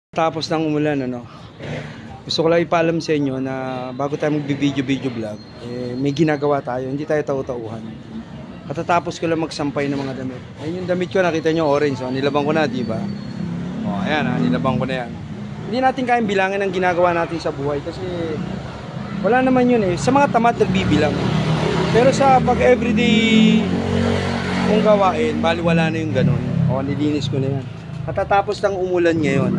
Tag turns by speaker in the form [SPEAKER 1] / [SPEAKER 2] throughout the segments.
[SPEAKER 1] Tapos ng umulan, gusto ko lang ipaalam sa inyo na bago tayo mag-video vlog, may ginagawa tayo, hindi tayo tau-tauhan. Katatapos ko lang magsampay ng mga damit. Ayun yung damit ko, nakita nyo orange, nilabang ko na, di ba? Ayan, nilabang ko na yan. Hindi natin kayang bilangin ang ginagawa natin sa buhay kasi wala naman yun sa mga tamad nagbibilang. Pero sa pag everyday mong gawain, baliwala na yung ganun. Nilinis ko na yan. Katatapos ng umulan ngayon,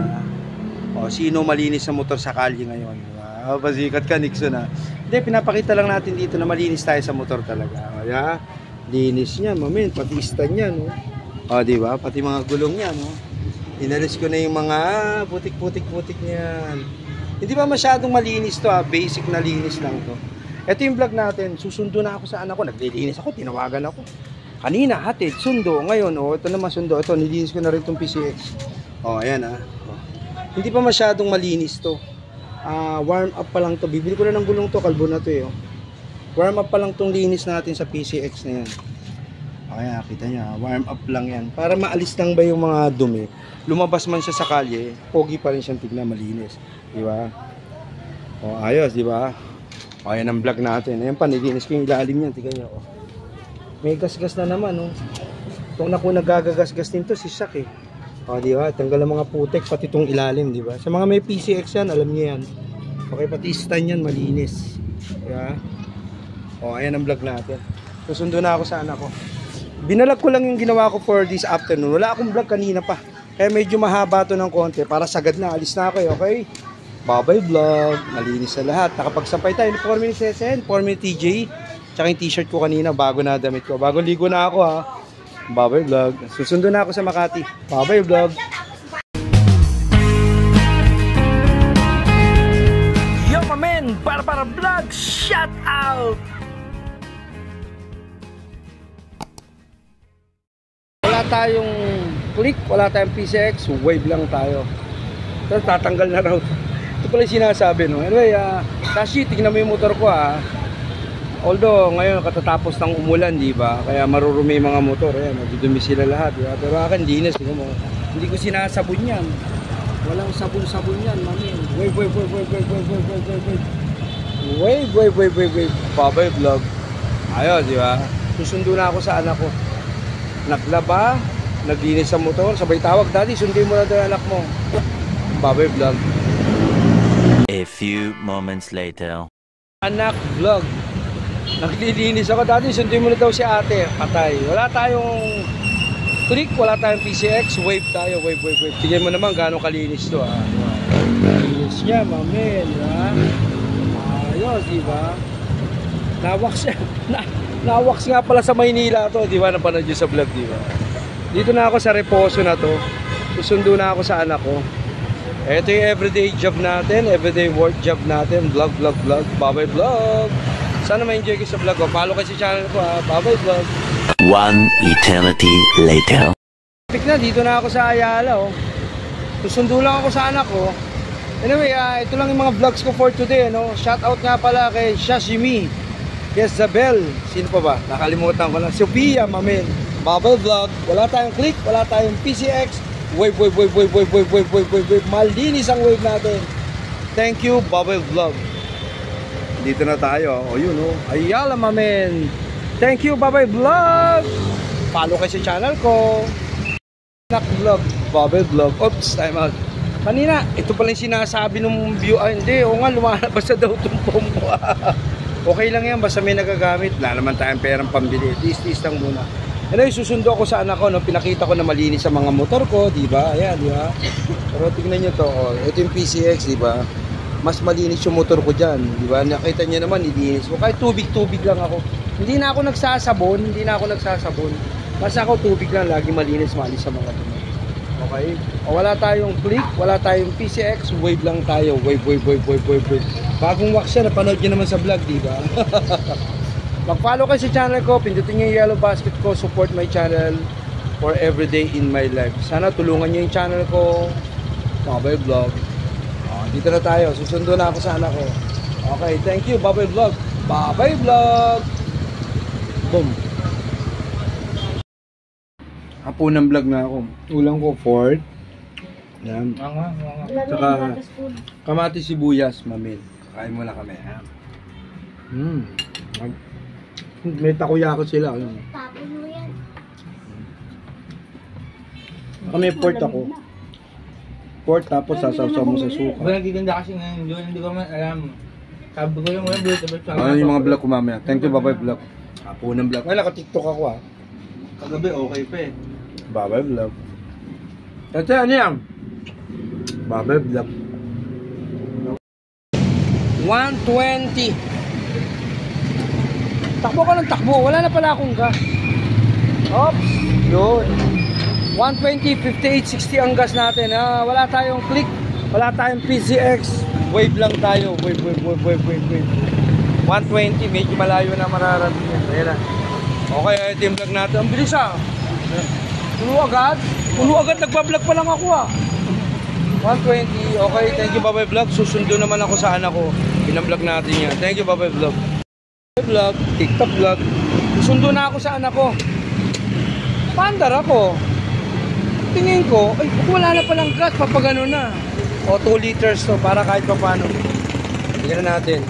[SPEAKER 1] sino malinis sa motor sa kalye ngayon? Pasikat ka, Nixon, Hindi, pinapakita lang natin dito na malinis tayo sa motor talaga. Linis niya, mamin, pati istan niya, diba? Pati mga gulong niya, Inalis ko na yung mga putik-putik niyan. Hindi pa masyadong malinis to, basic na linis lang to. Ito yung vlog natin, susundo na ako sa anak ko, naglilinis ako, tinawagan ako. Kanina, hatid, sundo, ngayon, ito naman sundo, ito, nilinis ko na rin itong PCX. Ayan, Hindi pa masyadong malinis to. Warm up pa lang to. Bibili ko na ng gulong to, kalbo na to Warm up pa lang tong linis natin sa PCX na yan. Ayan, kita nyo, warm up lang yan. Para maalis lang ba yung mga dumi. Lumabas man siya sa kalye, pogi pa rin siyang tignan, malinis. Diba? Ayos, diba? Ayan ang vlog natin. Ayan pa, nilinis ko yung ilalim niyan. Tignan nyo, May gas-gas na naman, Itong naku nagagagas-gas din to, si Shaq, diba? Tanggal ang mga putek, pati itong ilalim, diba? Sa mga may PCX yan, alam niyo yan. Okay, pati stand yan, malinis. Diba? Ayan ang vlog natin. Susundo na ako sa anak ko. Binalag ko lang yung ginawa ko for this afternoon. Wala akong vlog kanina pa. Kaya medyo mahaba to ng konti. Para sagad na, alis na ako, okay? Bye-bye vlog. Malinis na lahat. Nakapagsampay tayo. 4 minutes SN, 4 minutes TJ. Tsaka yung t-shirt ko kanina, bago na damit ko. Bago ligo na ako, Bye-bye vlog. Susundo na ako sa Makati. Bye-bye vlog. Yo, my man! Para vlog! Shout out! Wala tayong click, wala tayong PCX, wave lang tayo. Tapos tatanggal na raw. Ito pala yung sinasabi, Anyway, Tashi, tignan mo yung motor ko, Although, ngayon katatapos ng umulan, di ba? Kaya marurumi yung mga motor, magdudumi sila lahat, di ba? Pero akin, dinis, hindi ko sinasabon yan. Walang sabon-sabon yan, mami. Wave. Bye-bye vlog. Ayos, di ba? Susundo na ako sa anak ko. Naglaba, naglinis sa motor, sabay tawag, Daddy, sundin mo na daw anak mo. Bye-bye vlog.
[SPEAKER 2] A few moments later.
[SPEAKER 1] Anak vlog. Naglilinis ako, Daddy, sundin mo na daw si ate. Patay. Wala tayong click, wala tayong PCX, wave tayo, wave. Tingnan mo naman gaano kalinis to, Kalinis niya, mamen, Ayos, diba? Nawax nga pala sa Maynila to, diba? Napanood nyo sa vlog, diba? Dito na ako sa reposo na to. Susundo na ako sa anak ko. Ito yung everyday job natin, everyday work job natin. Vlog. Bye-bye vlog. Sana ma-enjoy kayo sa vlog ko. Follow kayo sa channel ko, Bye-bye vlog.
[SPEAKER 2] One eternity later.
[SPEAKER 1] Dito na ako sa Ayala, Susundo lang ako sa anak ko. Anyway, ito lang yung mga vlogs ko for today, Shout out nga pala kay Shashimi, Jezabel, sino pa ba? Nakalimutan ko na. Sophia, mamen. Bye-bye vlog. Wala tayong click, wala tayong PCX. Wave. Malinis ang wave natin. Thank you, bye-bye vlog. Dito na tayo. Ayala, mamen. Thank you, bye-bye vlog. Follow kayo sa channel ko. Anak vlog, bye-bye vlog. Oops, time out. Kanina, ito pala yung sinasabi ng view. Hindi, lumalabas na daw itong phone ko. Okay lang yan, basta may nagagamit. Wala naman tayong perang pambili. Tis lang muna. Anyway, susundo ako sa anak ko, Pinakita ko na malinis sa mga motor ko, diba? Ayan, diba? Pero tignan nyo to, Ito yung PCX, diba? Mas malinis yung motor ko dyan, diba? Nakita nyo naman, nilinis ko. Kahit tubig lang ako. Hindi na ako nagsasabon. Basta ako tubig lang, lagi malinis, malis sa mga dumi. Okay? Wala tayong click, wala tayong PCX, wave lang tayo. Wave. Bagong wax yan, napanood nyo naman sa vlog, diba? Mag-follow kayo sa channel ko, pindutin nyo yung yellow basket ko, support my channel for everyday in my life. Sana tulungan nyo yung channel ko. Bye-bye vlog. Dito na tayo, susundo na ako sa anak ko. Okay, thank you, bye-bye vlog. Bye-bye vlog. Boom. Hapunan vlog na ako. Ulang ko Ford. Yan.
[SPEAKER 3] Mga.
[SPEAKER 1] Saka kamatis sibuyas, mamil. Kain muna kami. Ha? May takoyaki sila.
[SPEAKER 4] Tapos mo yan.
[SPEAKER 1] Kami pork ako. Pork tapos sasaw mo sa suka.
[SPEAKER 3] Ba nagtitinda kasi ngayon, hindi ko man alam. Sabi ko yung mga vlog.
[SPEAKER 1] Ano yung mga vlog ko mamaya? Thank you, Babay Vlog. Kapunang vlog. Ay, naka-tiktok ako ha.
[SPEAKER 3] Kagabi okay pa eh.
[SPEAKER 1] Babay Vlog. Kasi ano yan? Babay Vlog. 120. Takbo ka ng takbo. Wala na pala akong gas. Oops. Yun. 120, 58, 60 ang gas natin. Wala tayong click. Wala tayong PCX. Wave lang tayo. Wave. 120. Medyo malayo na mararating yan. Ayan na. Okay, ito yung vlog natin. Ang bilis Puno agad. Nagpa-vlog pa lang ako 120. Okay, thank you Babay Vlog. Susundo naman ako sa anak ko. Pinang-vlog natin yan. Thank you Babay Vlog. Vlog, TikTok vlog. Susundo na ako sa anak ko. Pandar ako. Tingin ko, ay wala na palang gas. Papagano na. O 2 liters to para kahit pa paano. Tingnan natin.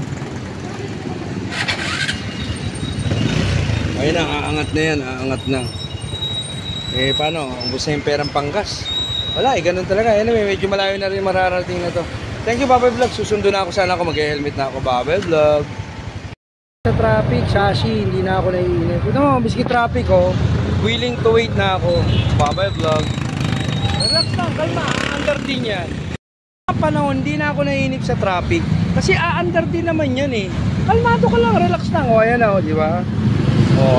[SPEAKER 1] Ayun na, aangat na yan. Aangat na. Eh paano? Ubus na yung perang panggas. Wala ganun talaga. Anyway, medyo malayo na rin mararating na to. Thank you Babay Vlog. Susundo na ako sana ako. Mag-helmet na ako Babay Vlog. Sa traffic, Shashi, hindi na ako naiinip. Ito mo, biski traffic willing to wait na ako. Babay Vlog. Relax lang, kalma. Aandar din yan. Sa panahon, hindi na ako naiinip sa traffic. Kasi aandar din naman yan eh. Kalmado ka lang, relax lang. Ayan di ba?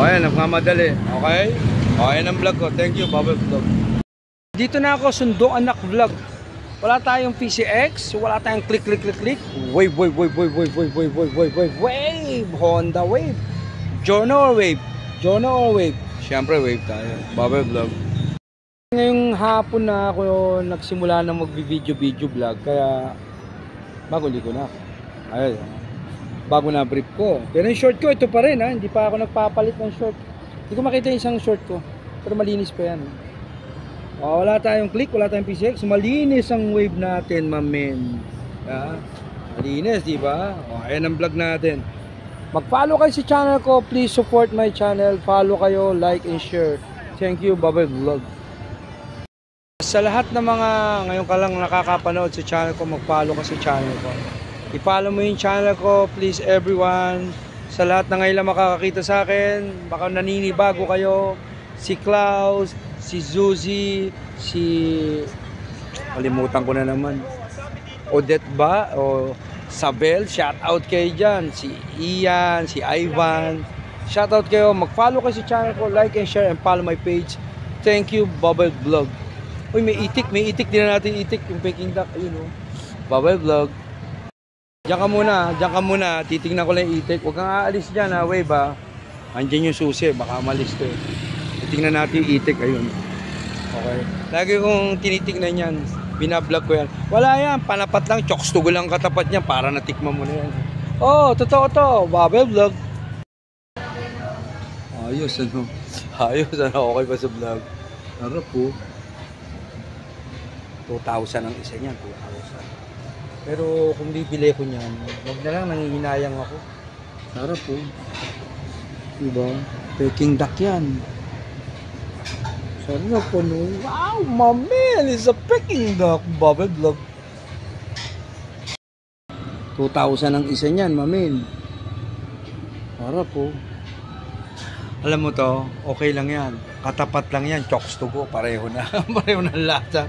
[SPEAKER 1] Ayan, nagmamadali. Okay? Ayan ang vlog ko. Thank you, Babay Vlog. Dito na ako, Sundo Anak Vlog. Wala tayong PCX, wala tayong click. Wave. Honda Wave. Jono or Wave? Jono or Wave? Siyempre Wave tayo. Babay Vlog. Ngayong hapon na ako nagsimula na mag-video vlog. Kaya bago ko na. Ayun. Bago na brief ko. Pero yung short ko, ito pa rin Hindi pa ako nagpapalit ng short. Hindi ko makita yung isang short ko. Pero malinis pa yan. Wala tayong click, wala tayong PCX. Malinis ang wave natin, mamen. Malinis, di ba? Ayan ang vlog natin. Mag-follow kayo sa channel ko. Please support my channel. Follow kayo, like and share. Thank you, Babay Vlog. Sa lahat ng mga ngayon ka lang nakakapanood sa channel ko, mag-follow ka sa channel ko. I-follow mo yung channel ko, please everyone. Sa lahat na ngayon lang makakakita sa akin, baka naninibago kayo. Si Klaus, si Zuzi, si kalimutan ko na naman. Odette ba? O Sabel, shout out kayo dyan. Si Ian, si Ivan. Shout out kayo. Mag-follow kayo sa channel ko, like and share and follow my page. Thank you, Babay Vlog. Uy, may itik din na natin itik yung Peking duck. Ayun Babay Vlog. Diyan ka muna. Titignan ko lang yung itik. Huwag kang aalis dyan Wave Andyan yung susi, baka malis to Tingnan natin yung itik, ayun. Okay. Lagi kong tinitignan yan. Binablog ko yan. Wala yan, panapat lang, chokstugo lang katapat niya para natikman mo na yan. Totoo to. Babay Vlog. Ayos, okay pa sa vlog. Harap 2,000 ang isa niyan, 2,000. Pero kung bibili ko niyan, wag na lang, nangihinayang ako. Harap diba? Peking duck yan. Sarap Wow, mamel, it's a Peking duck. Babay Vlog. 2,000 ang isa niyan, mamel. Harap Alam mo to, okay lang yan. Katapat lang yan, chokes to go. Pareho na. Pareho na lasa.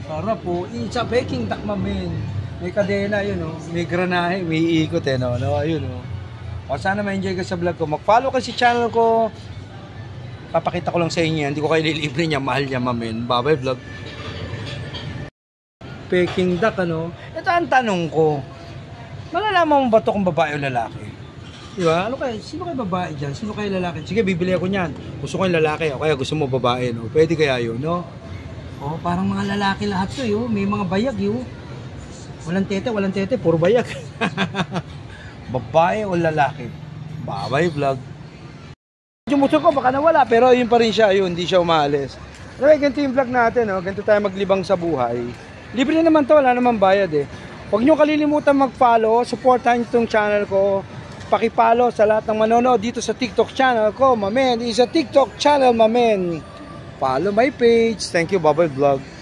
[SPEAKER 1] Sarap it's a Peking duck, mamel. May kadena, may granahe, may ikot ayun sana ma-enjoy ka sa vlog ko. Mag-follow ka sa channel ko. Papakita ko lang sa inyo yan. Hindi ko kayo nilibre niya. Mahal niya, mamen. Babay Vlog. Peking duck, Ito ang tanong ko. Malalaman mo ba ito kung babae o lalaki? Diba? Sino kayo babae dyan? Sino kayo lalaki? Sige, bibili ako niyan. Gusto ko yung lalaki. O kaya gusto mo babae, Pwede kaya yun, parang mga lalaki lahat to, May mga bayag, Walang tete. Puro bayag. Babae o lalaki? Babay Vlog. Yung motor ko baka nawala pero yun pa rin siya, hindi siya umaalis. Anyway, ganito yung vlog natin, ganito tayo maglibang sa buhay. Libre naman to, wala naman bayad eh. Huwag nyo kalilimutan mag-follow, supportahan itong channel ko. Pakipollow sa lahat ng manonood dito sa TikTok channel ko, mamen. It's a TikTok channel, mamen. Follow my page. Thank you, Bubble Vlog.